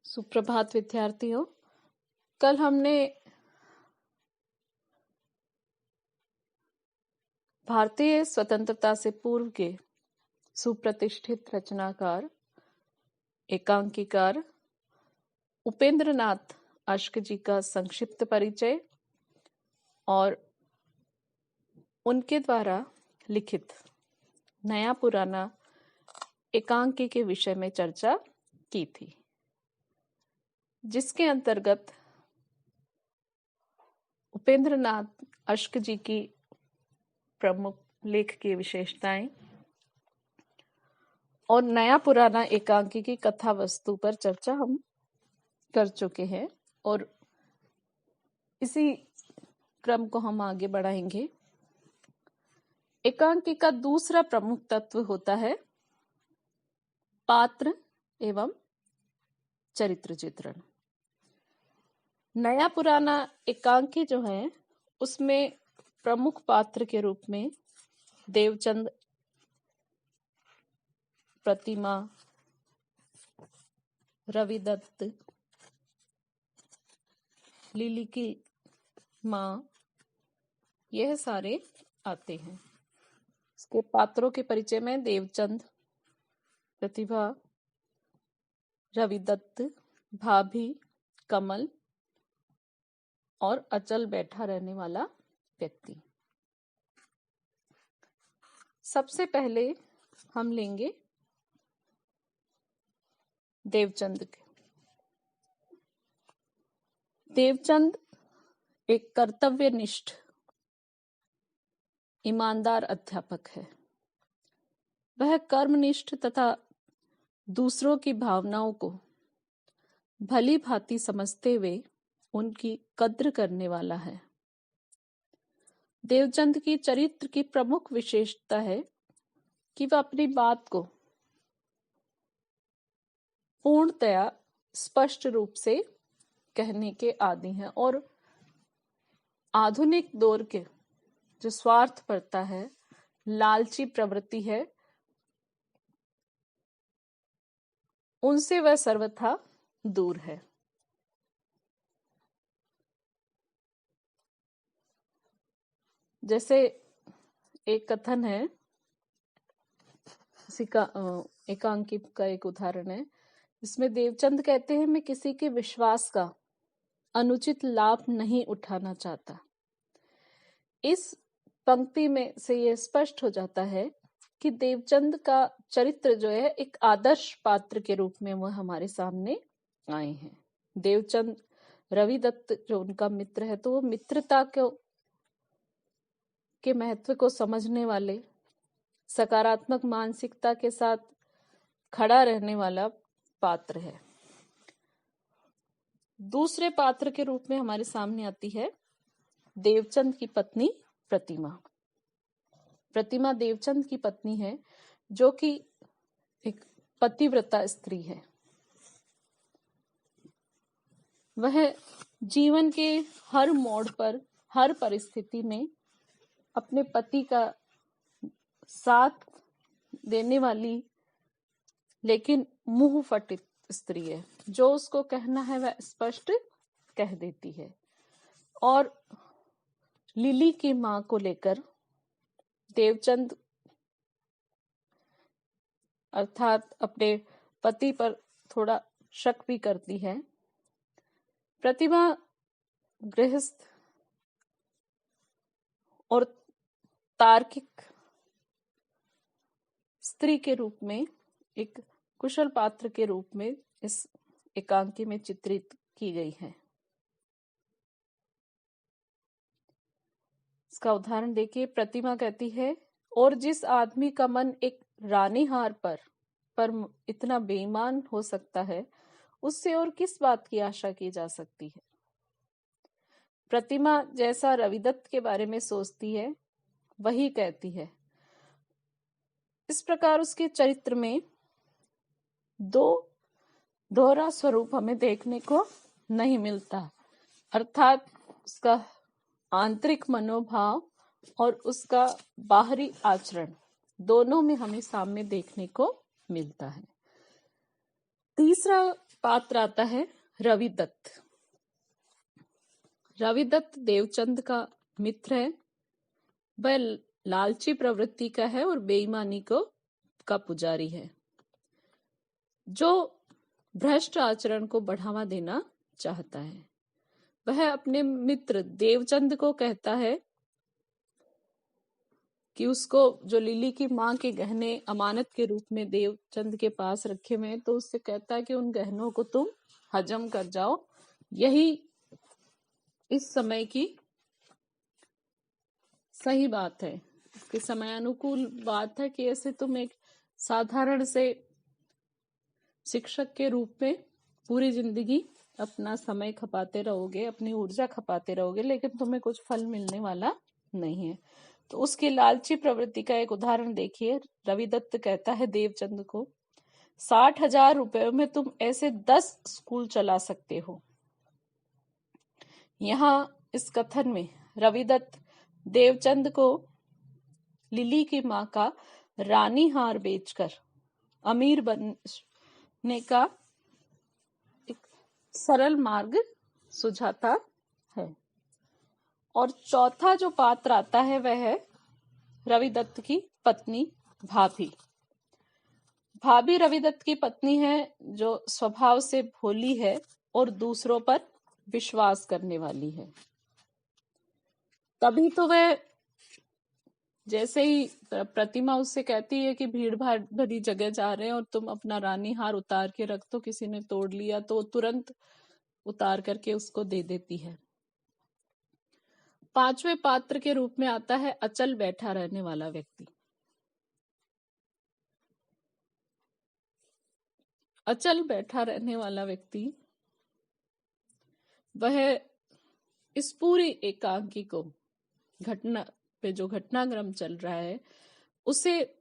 सुप्रभात विद्यार्थियों। कल हमने भारतीय स्वतंत्रता से पूर्व के सुप्रतिष्ठित रचनाकार एकांकीकार उपेंद्र नाथ अश्क जी का संक्षिप्त परिचय और उनके द्वारा लिखित नया पुराना एकांकी के विषय में चर्चा की थी, जिसके अंतर्गत उपेंद्र नाथ अश्क जी की प्रमुख लेख की विशेषताएं और नया पुराना एकांकी की कथा वस्तु पर चर्चा हम कर चुके हैं और इसी क्रम को हम आगे बढ़ाएंगे। एकांकी का दूसरा प्रमुख तत्व होता है पात्र एवं चरित्र चित्रण। नया पुराना एकांकी जो है उसमें प्रमुख पात्र के रूप में देवचंद, प्रतिमा, रविदत्त, लिली की माँ, यह सारे आते हैं। इसके पात्रों के परिचय में देवचंद, प्रतिभा, रविदत्त, भाभी, कमल और अचल बैठा रहने वाला व्यक्ति। सबसे पहले हम लेंगे देवचंद के। देवचंद एक कर्तव्यनिष्ठ ईमानदार अध्यापक है। वह कर्मनिष्ठ तथा दूसरों की भावनाओं को भली भांति समझते हुए उनकी कद्र करने वाला है। देवचंद की चरित्र की प्रमुख विशेषता है कि वह अपनी बात को पूर्णतया स्पष्ट रूप से कहने के आदी हैं और आधुनिक दौर के जो स्वार्थपरता है, लालची प्रवृत्ति है, उनसे वह सर्वथा दूर है। जैसे एक कथन है, किसी का एकांकी का एक उदाहरण है, इसमें देवचंद कहते हैं, मैं किसी के विश्वास का अनुचित लाभ नहीं उठाना चाहता। इस पंक्ति में से यह स्पष्ट हो जाता है कि देवचंद का चरित्र जो है एक आदर्श पात्र के रूप में वह हमारे सामने आए हैं। देवचंद रविदत्त जो उनका मित्र है, तो वो मित्रता के महत्व को समझने वाले, सकारात्मक मानसिकता के साथ खड़ा रहने वाला पात्र है। दूसरे पात्र के रूप में हमारे सामने आती है देवचंद की पत्नी प्रतिमा। प्रतिमा देवचंद की पत्नी है, जो कि एक पतिव्रता स्त्री है। वह जीवन के हर मोड़ पर, हर परिस्थिति में अपने पति का साथ देने वाली लेकिन मुंह फटित स्त्री है। जो उसको कहना है वह स्पष्ट कह देती है। और लिली की मां को लेकर देवचंद अर्थात अपने पति पर थोड़ा शक भी करती है। प्रतिभा गृहस्थ और तार्किक स्त्री के रूप में, एक कुशल पात्र के रूप में इस एकांकी में चित्रित की गई है। इसका उदाहरण देखिए। प्रतिमा कहती है, और जिस आदमी का मन एक रानी हार पर इतना बेईमान हो सकता है, उससे और किस बात की आशा की जा सकती है। प्रतिमा जैसा रविदत्त के बारे में सोचती है वही कहती है। इस प्रकार उसके चरित्र में दो दोहरा स्वरूप हमें देखने को नहीं मिलता, अर्थात उसका आंतरिक मनोभाव और उसका बाहरी आचरण दोनों में हमें सामने देखने को मिलता है। तीसरा पात्र आता है रवि दत्त। रवि दत्त देवचंद का मित्र है। वह लालची प्रवृत्ति का है और बेईमानी का पुजारी है, जो भ्रष्ट आचरण को बढ़ावा देना चाहता है। वह अपने मित्र देवचंद को कहता है कि उसको जो लिली की माँ के गहने अमानत के रूप में देवचंद के पास रखे हुए हैं, तो उससे कहता है कि उन गहनों को तुम हजम कर जाओ। यही इस समय की सही बात है, इसके समय अनुकूल बात है कि ऐसे तुम एक साधारण से शिक्षक के रूप में पूरी जिंदगी अपना समय खपाते रहोगे, अपनी ऊर्जा खपाते रहोगे, लेकिन तुम्हें कुछ फल मिलने वाला नहीं है। तो उसकी लालची प्रवृत्ति का एक उदाहरण देखिए। रवि दत्त कहता है देवचंद को, 60,000 रुपए में तुम ऐसे 10 स्कूल चला सकते हो। यहाँ इस कथन में रवि दत्त देवचंद को लिली की माँ का रानी हार बेचकर अमीर बनने का एक सरल मार्ग सुझाता है। और चौथा जो पात्र आता है वह है रवि दत्त की पत्नी भाभी। भाभी रवि दत्त की पत्नी है, जो स्वभाव से भोली है और दूसरों पर विश्वास करने वाली है। तभी तो वह जैसे ही प्रतिमा उससे कहती है कि भीड़ भाड़ भरी जगह जा रहे हैं और तुम अपना रानी हार उतार के रख दो, किसी ने तोड़ लिया, तो तुरंत उतार करके उसको दे देती है। पांचवें पात्र के रूप में आता है अचल बैठा रहने वाला व्यक्ति। अचल बैठा रहने वाला व्यक्ति वह इस पूरी एकांकी को, घटना पे जो घटनाक्रम चल रहा है, उसे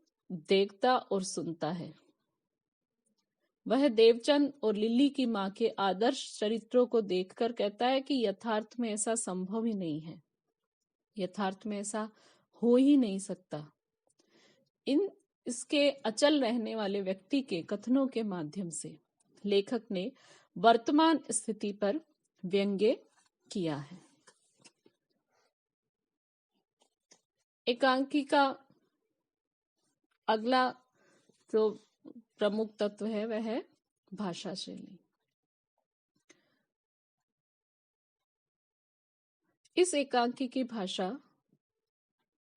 देखता और सुनता है। वह देवचंद और लिली की माँ के आदर्श चरित्रों को देखकर कहता है कि यथार्थ में ऐसा संभव ही नहीं है, यथार्थ में ऐसा हो ही नहीं सकता। इसके अचल रहने वाले व्यक्ति के कथनों के माध्यम से लेखक ने वर्तमान स्थिति पर व्यंग्य किया है। एकांकी का अगला जो प्रमुख तत्व है वह है भाषा शैली। इस एकांकी की भाषा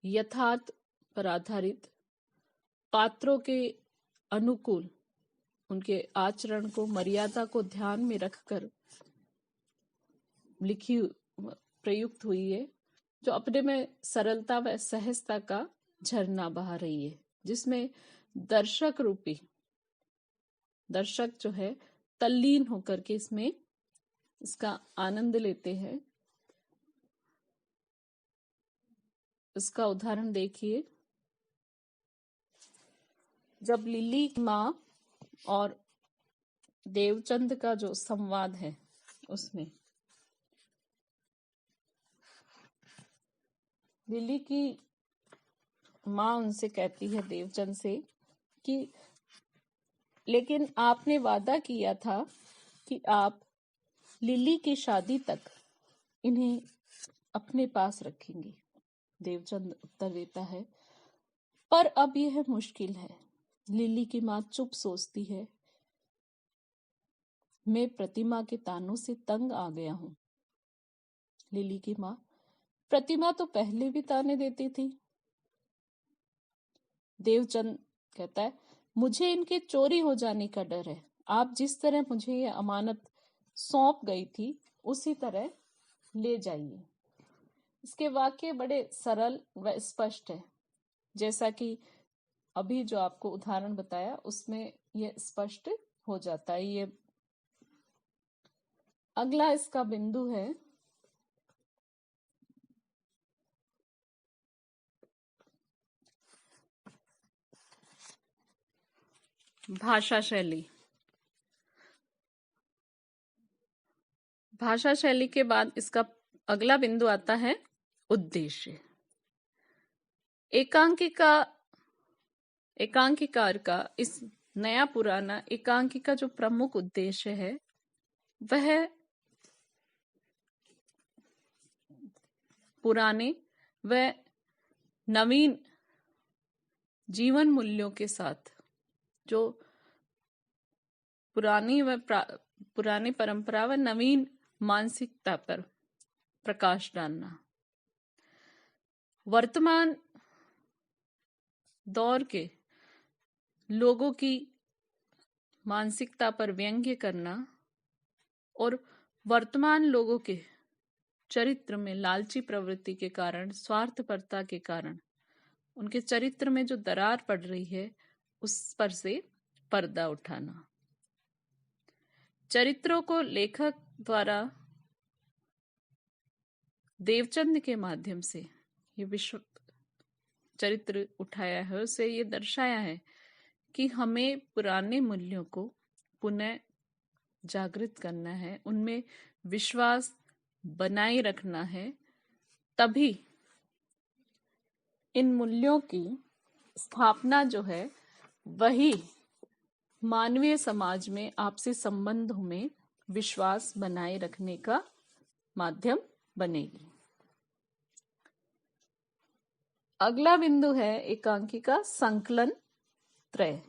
यथार्थ पर आधारित, पात्रों के अनुकूल, उनके आचरण को, मर्यादा को ध्यान में रखकर लिखी प्रयुक्त हुई है, जो अपने में सरलता व सहजता का झरना बहा रही है, जिसमें दर्शक जो है तल्लीन होकर के इसमें इसका आनंद लेते हैं। इसका उदाहरण देखिए, जब लिली माँ और देवचंद का जो संवाद है, उसमें लिली की माँ उनसे कहती है, देवचंद से, कि लेकिन आपने वादा किया था कि आप लिली की शादी तक इन्हें अपने पास रखेंगे। देवचंद उत्तर देता है, पर अब यह मुश्किल है। लिली की माँ चुप सोचती है, मैं प्रतिमा के तानों से तंग आ गया हूं। लिली की माँ, प्रतिमा तो पहले भी ताने देती थी। देवचंद कहता है, मुझे इनके चोरी हो जाने का डर है। आप जिस तरह मुझे यह अमानत सौंप गई थी, उसी तरह ले जाइए। इसके वाक्य बड़े सरल व स्पष्ट है, जैसा कि अभी जो आपको उदाहरण बताया उसमें यह स्पष्ट हो जाता है। ये अगला इसका बिंदु है भाषा शैली। भाषा शैली के बाद इसका अगला बिंदु आता है उद्देश्य। एकांकिकार का इस नया पुराना एकांकी का जो प्रमुख उद्देश्य है वह पुराने व नवीन जीवन मूल्यों के साथ जो पुरानी परंपरा व नवीन मानसिकता पर प्रकाश डालना, वर्तमान दौर के लोगों की मानसिकता पर व्यंग्य करना और वर्तमान लोगों के चरित्र में लालची प्रवृत्ति के कारण, स्वार्थपरता के कारण उनके चरित्र में जो दरार पड़ रही है उस पर से पर्दा उठाना, चरित्रों को लेखक द्वारा देवचंद के माध्यम से ये विश्व चरित्र उठाया है, उसे ये दर्शाया है कि हमें पुराने मूल्यों को पुनः जागृत करना है, उनमें विश्वास बनाए रखना है, तभी इन मूल्यों की स्थापना जो है वही मानवीय समाज में आपसी संबंधों में विश्वास बनाए रखने का माध्यम बनेगी। अगला बिंदु है एकांकी का संकलन त्रय।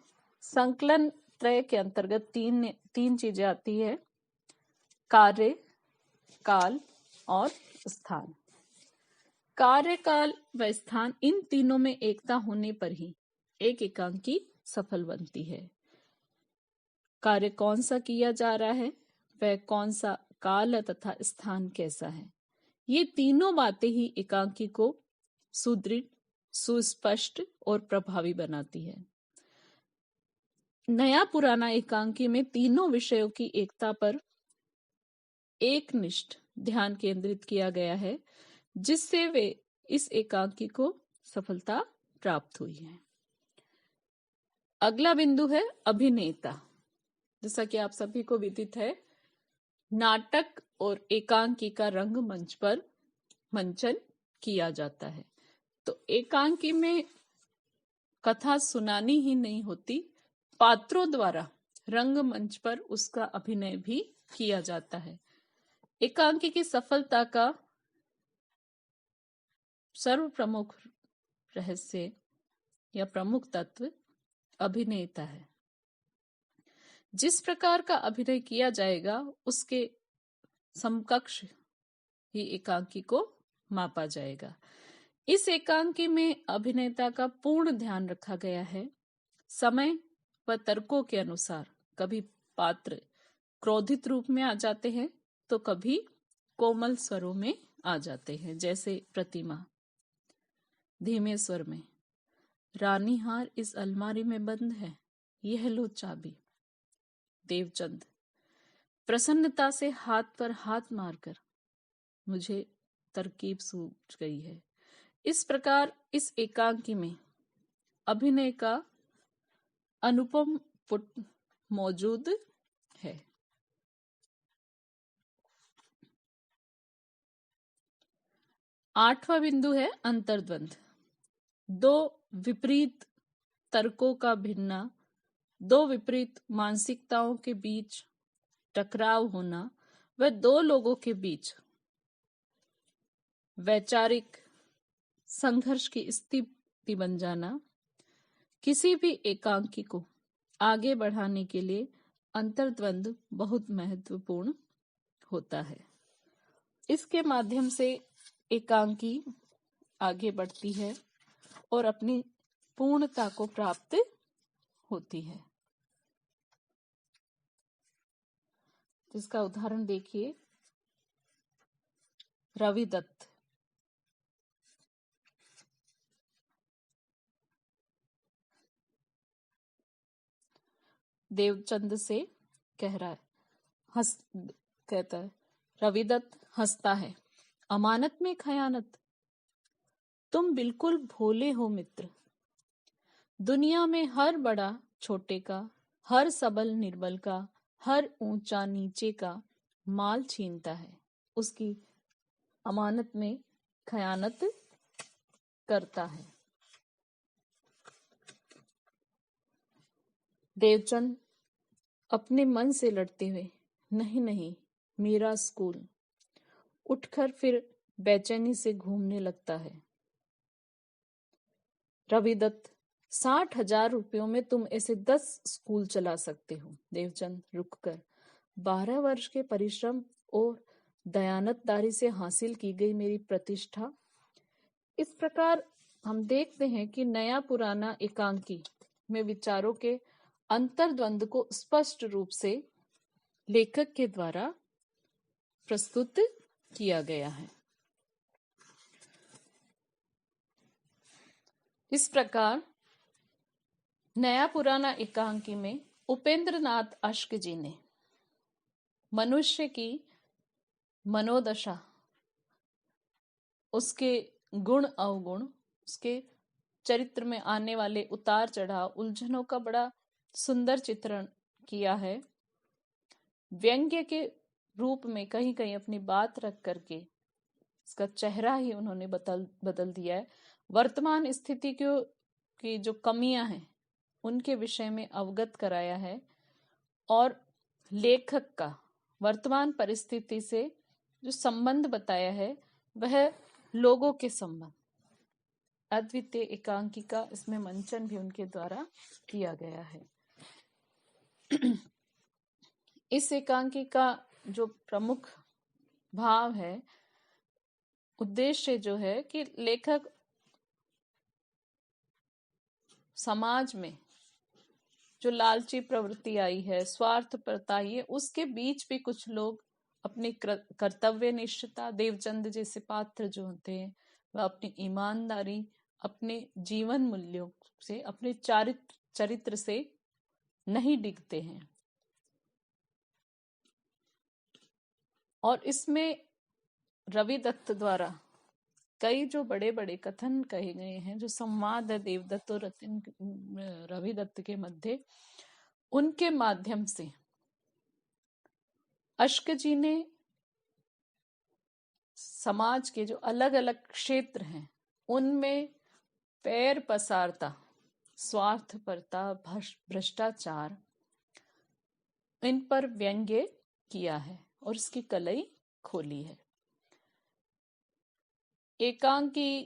संकलन त्रय के अंतर्गत तीन चीजें आती है, कार्य, काल और स्थान। कार्य, काल व स्थान, इन तीनों में एकता होने पर ही एक एकांकी सफल बनती है। कार्य कौन सा किया जा रहा है, वह कौन सा काल तथा स्थान कैसा है, ये तीनों बातें ही एकांकी को सुदृढ़, सुस्पष्ट और प्रभावी बनाती है। नया पुराना एकांकी में तीनों विषयों की एकता पर एकनिष्ठ ध्यान केंद्रित किया गया है, जिससे वे इस एकांकी को सफलता प्राप्त हुई है। अगला बिंदु है अभिनेता। जैसा कि आप सभी को विदित है, नाटक और एकांकी का रंगमंच पर मंचन किया जाता है, तो एकांकी में कथा सुनानी ही नहीं होती, पात्रों द्वारा रंगमंच पर उसका अभिनय भी किया जाता है। एकांकी की सफलता का सर्व प्रमुख रहस्य या प्रमुख तत्व अभिनेता है। जिस प्रकार का अभिनय किया जाएगा उसके समकक्ष ही एकांकी को मापा जाएगा। इस एकांकी में अभिनेता का पूर्ण ध्यान रखा गया है। समय व तर्कों के अनुसार कभी पात्र क्रोधित रूप में आ जाते हैं तो कभी कोमल स्वरों में आ जाते हैं, जैसे प्रतिमा धीमे स्वर में, रानी हार इस अलमारी में बंद है, यह लो चाबी। देवचंद प्रसन्नता से हाथ पर हाथ मारकर, मुझे तरकीब सूझ गई है। इस प्रकार इस एकांकी में अभिनय का अनुपम पुट मौजूद है। आठवां बिंदु है अंतर्द्वंद। दो विपरीत तर्कों का भिन्ना, दो विपरीत मानसिकताओं के बीच टकराव होना व दो लोगों के बीच वैचारिक संघर्ष की स्थिति बन जाना, किसी भी एकांकी को आगे बढ़ाने के लिए अंतर्द्वंद बहुत महत्वपूर्ण होता है। इसके माध्यम से एकांकी आगे बढ़ती है और अपनी पूर्णता को प्राप्त होती है। इसका उदाहरण देखिए, रविदत्त। देवचंद से कह रहा है, कहता है, रविदत्त हंसता है, अमानत में खयानत, तुम बिल्कुल भोले हो मित्र। दुनिया में हर बड़ा छोटे का, हर सबल निर्बल का, हर ऊंचा नीचे का माल छीनता है, उसकी अमानत में खयानत करता है। देवचंद अपने मन से लड़ते हुए, नहीं नहीं, मेरा स्कूल, उठकर फिर बेचैनी से घूमने लगता है। रविदत्त, 60,000 रुपयों में तुम ऐसे 10 स्कूल चला सकते हो। देवचंद रुककर, 12 वर्ष के परिश्रम और दयानतदारी से हासिल की गई मेरी प्रतिष्ठा। इस प्रकार हम देखते हैं कि नया पुराना एकांकी में विचारों के अंतर्द्वंद को स्पष्ट रूप से लेखक के द्वारा प्रस्तुत किया गया है। इस प्रकार नया पुराना एकांकी में उपेंद्र नाथ अश्क जी ने मनुष्य की मनोदशा, उसके गुण अवगुण, उसके चरित्र में आने वाले उतार चढ़ाव, उलझनों का बड़ा सुंदर चित्रण किया है। व्यंग्य के रूप में कहीं कहीं अपनी बात रख करके इसका चेहरा ही उन्होंने बदल दिया है। वर्तमान स्थिति की जो कमियां हैं उनके विषय में अवगत कराया है और लेखक का वर्तमान परिस्थिति से जो संबंध बताया है वह लोगों के संबंध। अद्वितीय एकांकी का इसमें मंचन भी उनके द्वारा किया गया है। इस एकांकी का जो प्रमुख भाव है, उद्देश्य जो है कि लेखक समाज में जो लालची प्रवृत्ति आई है, स्वार्थपरता आई है, उसके बीच भी कुछ लोग अपनी कर्तव्य निष्ठता, देवचंद जैसे पात्र जो होते हैं वह अपनी ईमानदारी, अपने जीवन मूल्यों से, अपने चरित्र से नहीं डिगते हैं। और इसमें रविदत्त द्वारा कई जो बड़े बड़े कथन कहे गए हैं, जो संवाद है देवदत्त और रविदत्त के मध्य, उनके माध्यम से अश्क जी ने समाज के जो अलग अलग क्षेत्र हैं उनमें पैर पसारता, स्वार्थपरता, भ्रष्टाचार, इन पर व्यंग्य किया है और इसकी कलई खोली है। एकांकी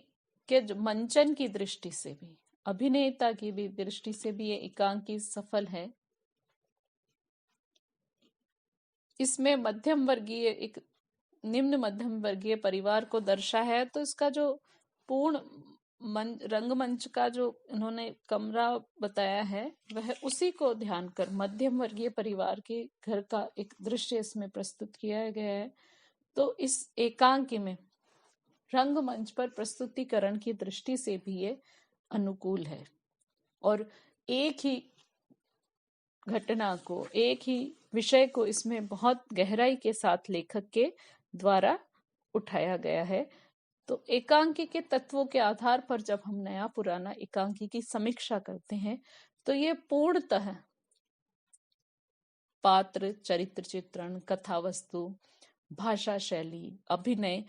के मंचन की दृष्टि से भी, अभिनेता की भी दृष्टि से भी ये एकांकी सफल है। इसमें मध्यम वर्गीय, एक निम्न मध्यम वर्गीय परिवार को दर्शा है, तो इसका जो पूर्ण रंगमंच का जो इन्होंने कमरा बताया है वह उसी को ध्यान कर मध्यम वर्गीय परिवार के घर का एक दृश्य इसमें प्रस्तुत किया गया है। तो इस एकांकी में रंगमंच पर प्रस्तुतिकरण की दृष्टि से भी ये अनुकूल है और एक ही घटना को, एक ही विषय को इसमें बहुत गहराई के साथ लेखक के द्वारा उठाया गया है। तो एकांकी के तत्वों के आधार पर जब हम नया पुराना एकांकी की समीक्षा करते हैं तो ये पूर्णतः पात्र, चरित्र चित्रण, कथा वस्तु, भाषा शैली, अभिनय